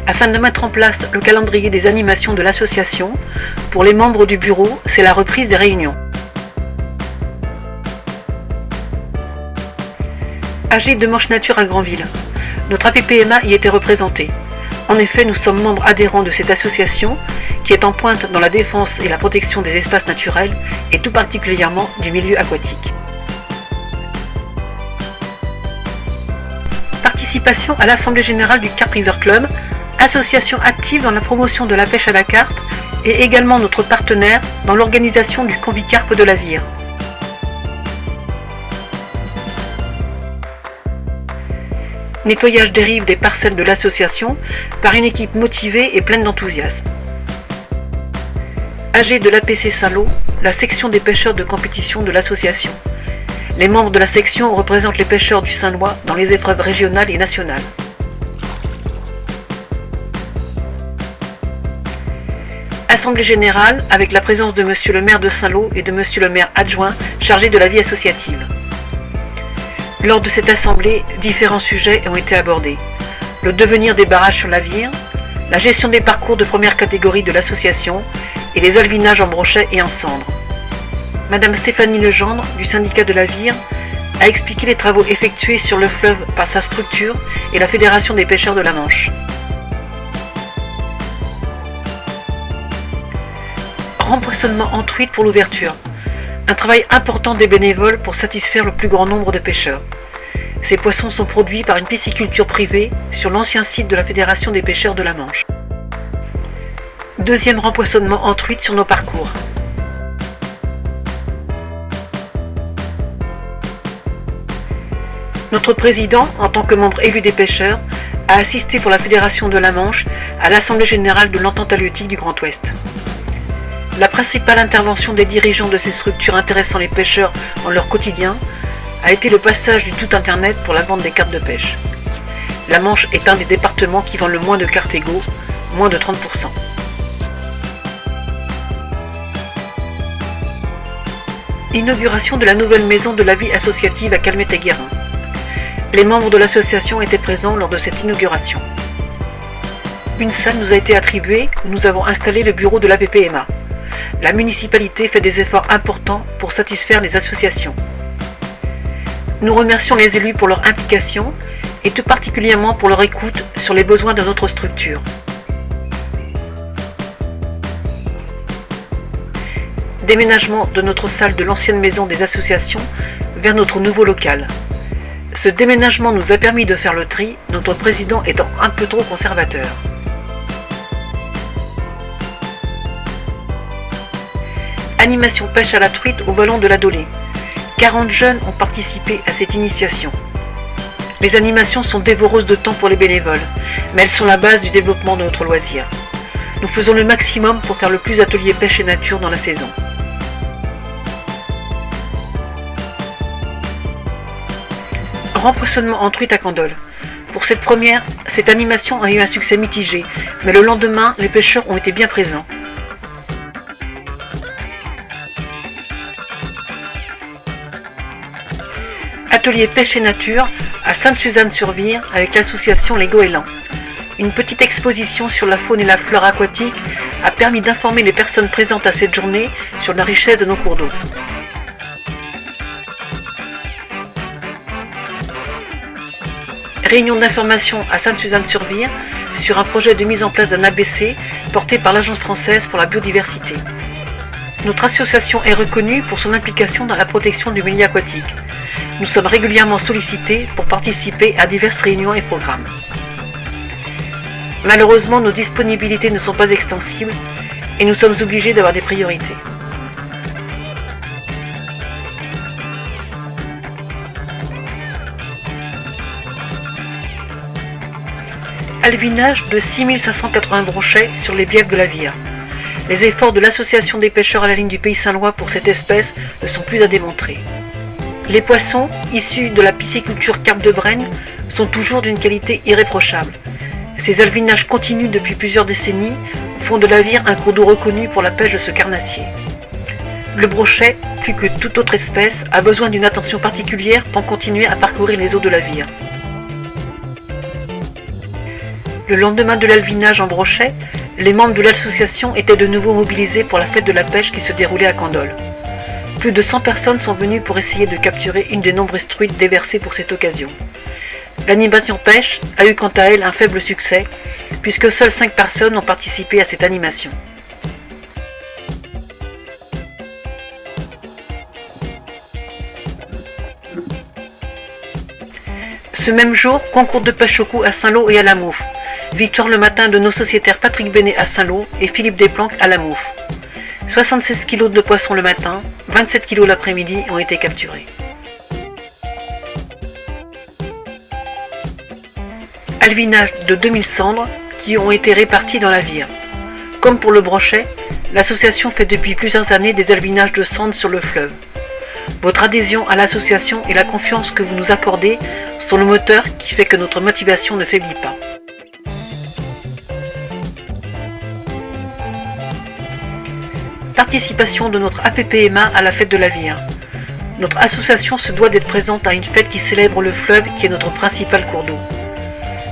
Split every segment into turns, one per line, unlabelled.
Afin de mettre en place le calendrier des animations de l'association, pour les membres du bureau, c'est la reprise des réunions. AG de Manche Nature à Granville. Notre APPMA y était représenté. En effet, nous sommes membres adhérents de cette association qui est en pointe dans la défense et la protection des espaces naturels et tout particulièrement du milieu aquatique. Participation à l'Assemblée Générale du Carp River Club, association active dans la promotion de la pêche à la carpe et également notre partenaire dans l'organisation du Convicarpe de la Vire. Nettoyage des rives des parcelles de l'association par une équipe motivée et pleine d'enthousiasme. AG de l'APC Saint-Lô, la section des pêcheurs de compétition de l'association. Les membres de la section représentent les pêcheurs du Saint-Lois dans les épreuves régionales et nationales. Assemblée générale avec la présence de Monsieur le maire de Saint-Lô et de Monsieur le maire adjoint chargé de la vie associative. Lors de cette assemblée, différents sujets ont été abordés. Le devenir des barrages sur la Vire, la gestion des parcours de première catégorie de l'association et les alevinages en brochet et en cendres. Madame Stéphanie Legendre, du syndicat de la Vire, a expliqué les travaux effectués sur le fleuve par sa structure et la Fédération des pêcheurs de la Manche. Rempoissonnement en truite pour l'ouverture. Un travail important des bénévoles pour satisfaire le plus grand nombre de pêcheurs. Ces poissons sont produits par une pisciculture privée sur l'ancien site de la Fédération des pêcheurs de la Manche. Deuxième rempoissonnement en truite sur nos parcours. Notre président, en tant que membre élu des pêcheurs, a assisté pour la Fédération de la Manche à l'Assemblée générale de l'Entente halieutique du Grand Ouest. La principale intervention des dirigeants de ces structures intéressant les pêcheurs dans leur quotidien a été le passage du tout Internet pour la vente des cartes de pêche. La Manche est un des départements qui vend le moins de cartes égaux, moins de 30%. Inauguration de la nouvelle maison de la vie associative à Calmette-et-Guérin. Les membres de l'association étaient présents lors de cette inauguration. Une salle nous a été attribuée où nous avons installé le bureau de l'APPMA. La municipalité fait des efforts importants pour satisfaire les associations. Nous remercions les élus pour leur implication et tout particulièrement pour leur écoute sur les besoins de notre structure. Déménagement de notre salle de l'ancienne maison des associations vers notre nouveau local. Ce déménagement nous a permis de faire le tri, notre président étant un peu trop conservateur. Animation pêche à la truite au ballon de la Dolée. 40 jeunes ont participé à cette initiation. Les animations sont dévoreuses de temps pour les bénévoles, mais elles sont la base du développement de notre loisir. Nous faisons le maximum pour faire le plus atelier pêche et nature dans la saison. Rempoissonnement en truite à Candolle. Pour cette première, cette animation a eu un succès mitigé, mais le lendemain, les pêcheurs ont été bien présents. Atelier pêche et nature à Sainte-Suzanne-sur-Vire avec l'association Les Goélands. Une petite exposition sur la faune et la flore aquatique a permis d'informer les personnes présentes à cette journée sur la richesse de nos cours d'eau. Réunion d'information à Sainte-Suzanne-sur-Vire sur un projet de mise en place d'un ABC porté par l'Agence française pour la biodiversité. Notre association est reconnue pour son implication dans la protection du milieu aquatique. Nous sommes régulièrement sollicités pour participer à diverses réunions et programmes. Malheureusement, nos disponibilités ne sont pas extensibles et nous sommes obligés d'avoir des priorités. Alvinage de 6580 brochets sur les biefs de la Vire. Les efforts de l'association des pêcheurs à la ligne du Pays Saint-Lois pour cette espèce ne sont plus à démontrer. Les poissons, issus de la pisciculture carpe de Brenne, sont toujours d'une qualité irréprochable. Ces alvinages continus depuis plusieurs décennies font de la Vire un cours d'eau reconnu pour la pêche de ce carnassier. Le brochet, plus que toute autre espèce, a besoin d'une attention particulière pour continuer à parcourir les eaux de la Vire. Le lendemain de l'alvinage en brochet, les membres de l'association étaient de nouveau mobilisés pour la fête de la pêche qui se déroulait à Candolle. Plus de 100 personnes sont venues pour essayer de capturer une des nombreuses truites déversées pour cette occasion. L'animation pêche a eu quant à elle un faible succès, puisque seules 5 personnes ont participé à cette animation. Ce même jour, concours de pêche au cou à Saint-Lô et à la Mouffe. Victoire le matin de nos sociétaires Patrick Bénet à Saint-Lô et Philippe Desplanques à la Mouffe. 76 kg de poissons le matin, 27 kg l'après-midi ont été capturés. Alvinage de 2000 cendres qui ont été réparties dans la vire. Comme pour le brochet, l'association fait depuis plusieurs années des alvinages de cendres sur le fleuve. Votre adhésion à l'association et la confiance que vous nous accordez sont le moteur qui fait que notre motivation ne faiblit pas. Participation de notre APPMA à la fête de la Vire. Notre association se doit d'être présente à une fête qui célèbre le fleuve qui est notre principal cours d'eau.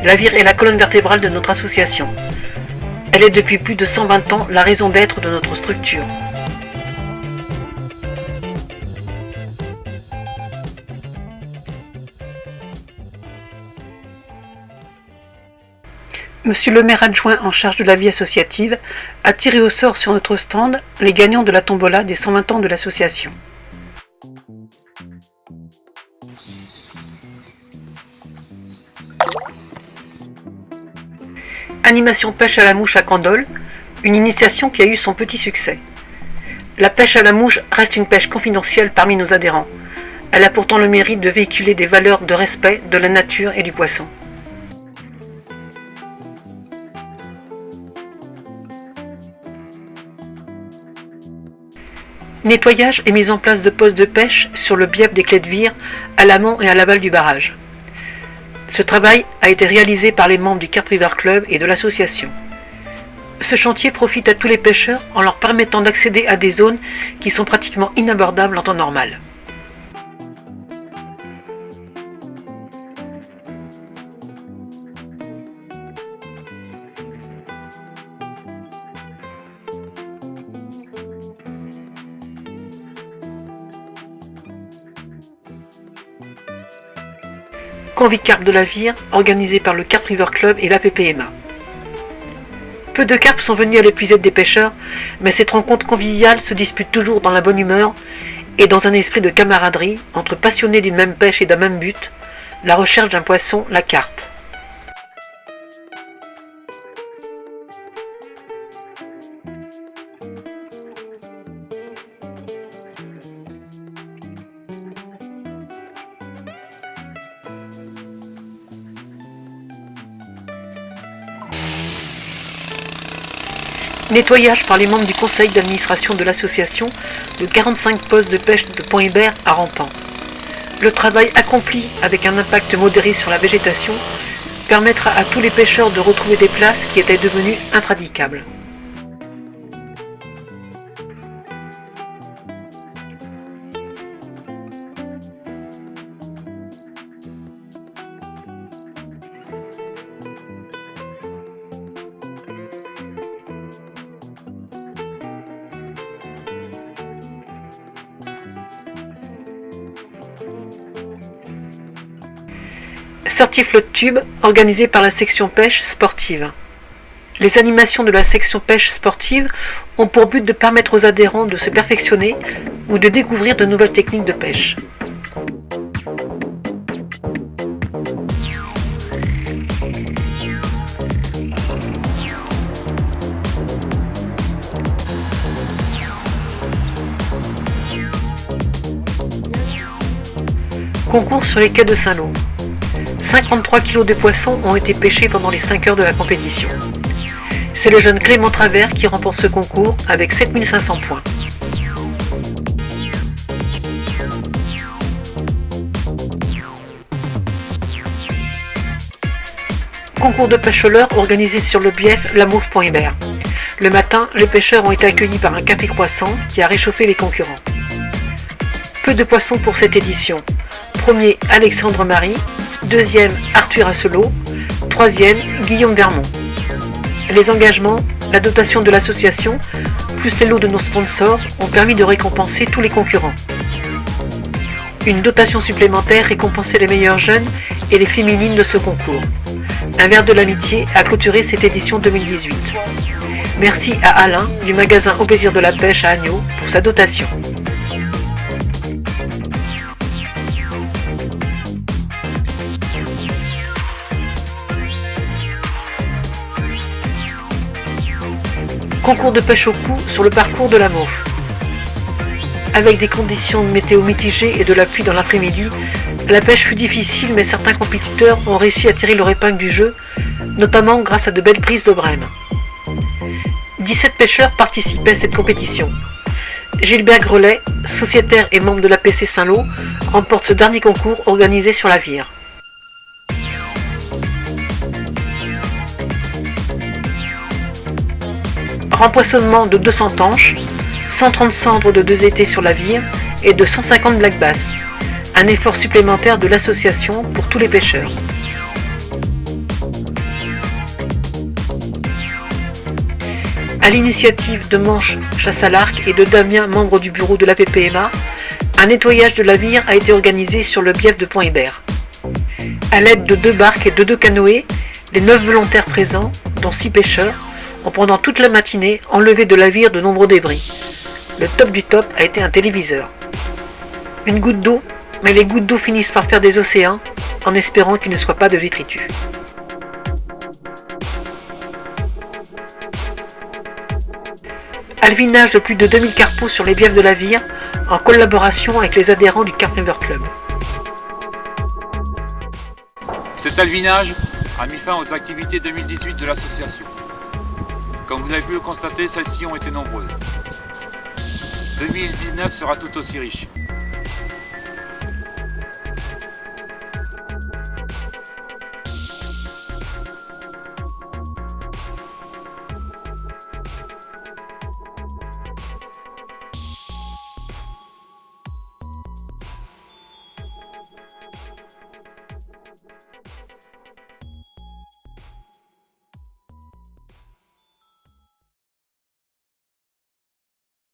La Vire est la colonne vertébrale de notre association. Elle est depuis plus de 120 ans la raison d'être de notre structure. Monsieur le maire adjoint en charge de la vie associative a tiré au sort sur notre stand les gagnants de la tombola des 120 ans de l'association. Animation pêche à la mouche à Candolle, une initiation qui a eu son petit succès. La pêche à la mouche reste une pêche confidentielle parmi nos adhérents. Elle a pourtant le mérite de véhiculer des valeurs de respect de la nature et du poisson. Nettoyage et mise en place de postes de pêche sur le bief des clés de vire à l'amont et à l'aval du barrage. Ce travail a été réalisé par les membres du Carp River Club et de l'association. Ce chantier profite à tous les pêcheurs en leur permettant d'accéder à des zones qui sont pratiquement inabordables en temps normal. Convicarpe de la Vire, organisé par le Carp River Club et l'APPMA. Peu de carpes sont venus à l'épuisette des pêcheurs, mais cette rencontre conviviale se dispute toujours dans la bonne humeur et dans un esprit de camaraderie entre passionnés d'une même pêche et d'un même but, la recherche d'un poisson, la carpe. Nettoyage par les membres du conseil d'administration de l'association de 45 postes de pêche de Pont-Hébert à Rampant. Le travail accompli avec un impact modéré sur la végétation permettra à tous les pêcheurs de retrouver des places qui étaient devenues impraticables. Sortie flotte tube organisée par la section pêche sportive. Les animations de la section pêche sportive ont pour but de permettre aux adhérents de se perfectionner ou de découvrir de nouvelles techniques de pêche. Concours sur les quais de Saint-Lô. 53 kg de poissons ont été pêchés pendant les 5 heures de la compétition. C'est le jeune Clément Travers qui remporte ce concours avec 7500 points. Concours de pêche au leurre organisé sur le bief La Mouffe Pont-Hébert. Le matin, les pêcheurs ont été accueillis par un café croissant qui a réchauffé les concurrents. Peu de poissons pour cette édition. Premier, Alexandre Marie. Deuxième, Arthur Asselot. troisième, Guillaume Vermont. Les engagements, la dotation de l'association, plus les lots de nos sponsors ont permis de récompenser tous les concurrents. Une dotation supplémentaire récompensait les meilleurs jeunes et les féminines de ce concours. Un verre de l'amitié a clôturé cette édition 2018. Merci à Alain du magasin Au Plaisir de la Pêche à Agneaux pour sa dotation. Concours de pêche au cou sur le parcours de la Mauve. Avec des conditions de météo mitigées et de la pluie dans l'après-midi, la pêche fut difficile, mais certains compétiteurs ont réussi à tirer leur épingle du jeu, notamment grâce à de belles prises de brème. 17 pêcheurs participaient à cette compétition. Gilbert Grelet, sociétaire et membre de l'APC Saint-Lô, remporte ce dernier concours organisé sur la Vire. Rempoissonnement de 200 tanches, 130 cendres de 2 étés sur la Vire et de 150 black bass. Un effort supplémentaire de l'association pour tous les pêcheurs. À l'initiative de Manche Chasse à l'Arc et de Damien, membre du bureau de l'APPMA, un nettoyage de la Vire a été organisé sur le bief de Pont-Hébert. À l'aide de 2 barques et de 2 canoës, les 9 volontaires présents, dont 6 pêcheurs, ont pendant toute la matinée enlevé de la Vire de nombreux débris. Le top du top a été un téléviseur. Une goutte d'eau, mais les gouttes d'eau finissent par faire des océans, en espérant qu'il ne soit pas de détritus. Alvinage de plus de 2000 carpeaux sur les biefs de la Vire, en collaboration avec les adhérents du Carp River Club.
Cet alvinage a mis fin aux activités 2018 de l'association. Comme vous avez pu le constater, celles-ci ont été nombreuses. 2019 sera tout aussi riche.